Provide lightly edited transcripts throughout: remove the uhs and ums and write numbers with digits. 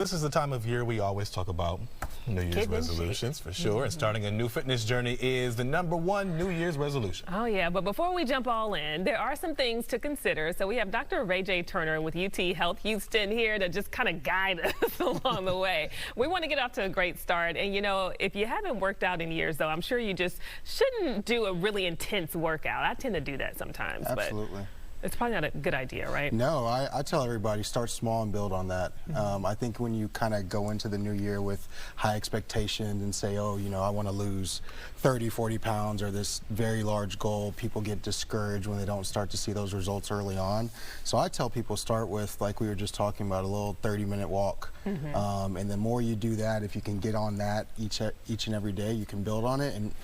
This is the time of year we always talk about New Year's resolutions, for sure. And starting a new fitness journey is the #1 New Year's resolution. Oh, yeah. But before we jump all in, there are some things to consider. So we have Dr. Ray J. Turner with UT Health Houston here to just kind of guide us along the way. We want to get off to a great start. And, you know, if you haven't worked out in years, though, I'm sure you just shouldn't do a really intense workout. I tend to do that sometimes. Absolutely. But it's probably not a good idea, right? No, I tell everybody, start small and build on that. I think when you kind of go into the new year with high expectations and say, oh, you know, I want to lose 30, 40 pounds or this very large goal, people get discouraged when they don't start to see those results early on. So I tell people start with, like we were just talking about, a little 30-minute walk. And the more you do that, if you can get on that each and every day, you can build on it. And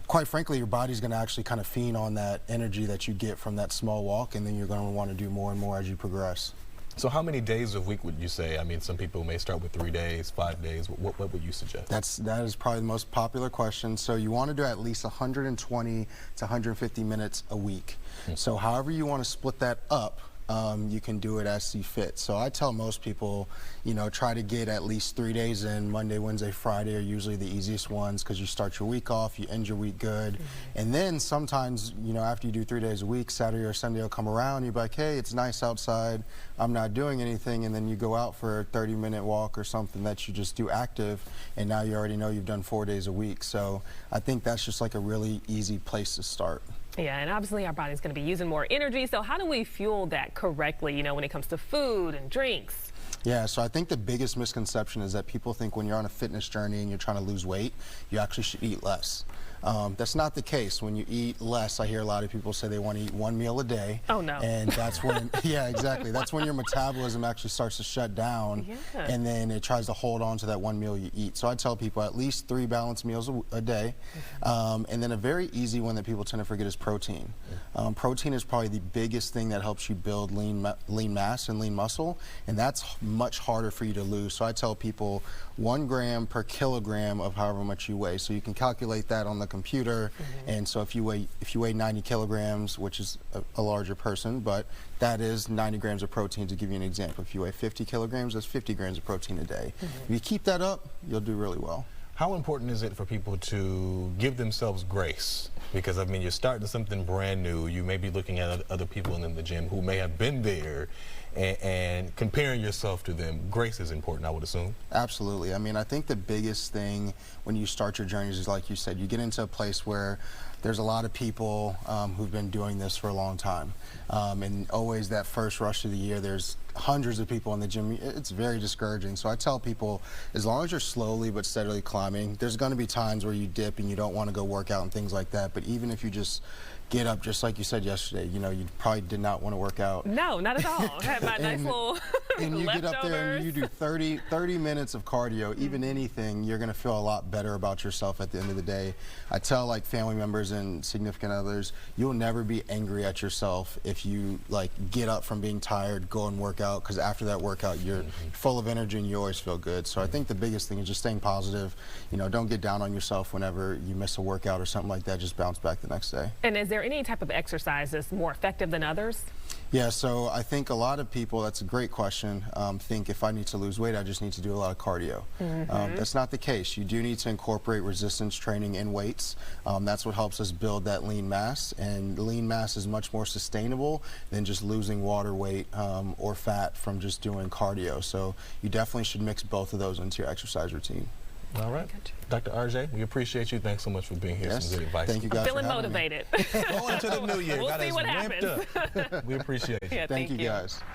quite frankly, your body's going to actually kind of feed on that energy that you get from that small walk, and then you're going to want to do more and more as you progress. So how many days a week would you say? I mean, some people may start with 3 days, 5 days. What would you suggest? That is probably the most popular question. So you want to do at least 120 to 150 minutes a week. So however you want to split that up, you can do it as you fit. So I tell most people, you know, try to get at least 3 days in. Monday, Wednesday, Friday are usually the easiest ones because you start your week off, you end your week good. And then sometimes, you know, after you do 3 days a week, Saturday or Sunday will come around, you're like, hey, it's nice outside, I'm not doing anything, and then you go out for a 30-minute walk or something that you just do active, and now you already know you've done 4 days a week. So I think that's just like a really easy place to start. Yeah, and obviously our body's going to be using more energy, so how do we fuel that correctly, you know, when it comes to food and drinks? Yeah, so I think the biggest misconception is that people think when you're on a fitness journey and you're trying to lose weight, you actually should eat less. That's not the case. When you eat less, I hear a lot of people say they want to eat 1 meal a day. Oh, no. And that's when, yeah, exactly. That's when your metabolism actually starts to shut down, and then it tries to hold on to that 1 meal you eat. So I tell people at least 3 balanced meals a day. And then a very easy one that people tend to forget is protein. Protein is probably the biggest thing that helps you build lean mass and lean muscle, and that's much harder for you to lose. So I tell people 1 gram per kilogram of however much you weigh. So you can calculate that on the computer, and so if you weigh 90 kilograms, which is a larger person, but that is 90 grams of protein, to give you an example. If you weigh 50 kilograms, that's 50 grams of protein a day. If you keep that up, you'll do really well. How important is it for people to give themselves grace? Because, I mean, you're starting something brand new. You may be looking at other people in the gym who may have been there and comparing yourself to them. Grace is important, I would assume. Absolutely. I mean, I think the biggest thing when you start your journeys is, like you said, you get into a place where there's a lot of people who've been doing this for a long time. And always that first rush of the year, there's hundreds of people in the gym. It's very discouraging. So I tell people, as long as you're slowly but steadily climbing, there's going to be times where you dip and you don't want to go work out and things like that. But even if you just get up, just like you said yesterday, you know, you probably did not want to work out. No, not at all. I had my nice little and you get up there and you do 30 minutes of cardio, even anything, you're going to feel a lot better about yourself at the end of the day. I tell like family members and significant others, you'll never be angry at yourself if you like get up from being tired, go and work out, because after that workout you're full of energy and you always feel good. So I think the biggest thing is just staying positive. You know, don't get down on yourself whenever you miss a workout or something like that. Just bounce back the next day. And is there any type of exercise that's more effective than others? Yeah, so I think a lot of people, that's a great question, think if I need to lose weight, I just need to do a lot of cardio. That's not the case. You do need to incorporate resistance training in weights. That's what helps us build that lean mass, and lean mass is much more sustainable than just losing water weight or fat from just doing cardio. So you definitely should mix both of those into your exercise routine. All right. Dr. RJ, we appreciate you. Thanks so much for being here. Yes. Some good advice. Thank you guys. I'm feeling motivated. Going into the new year. We'll see what happens. We appreciate it. Yeah, thank you guys.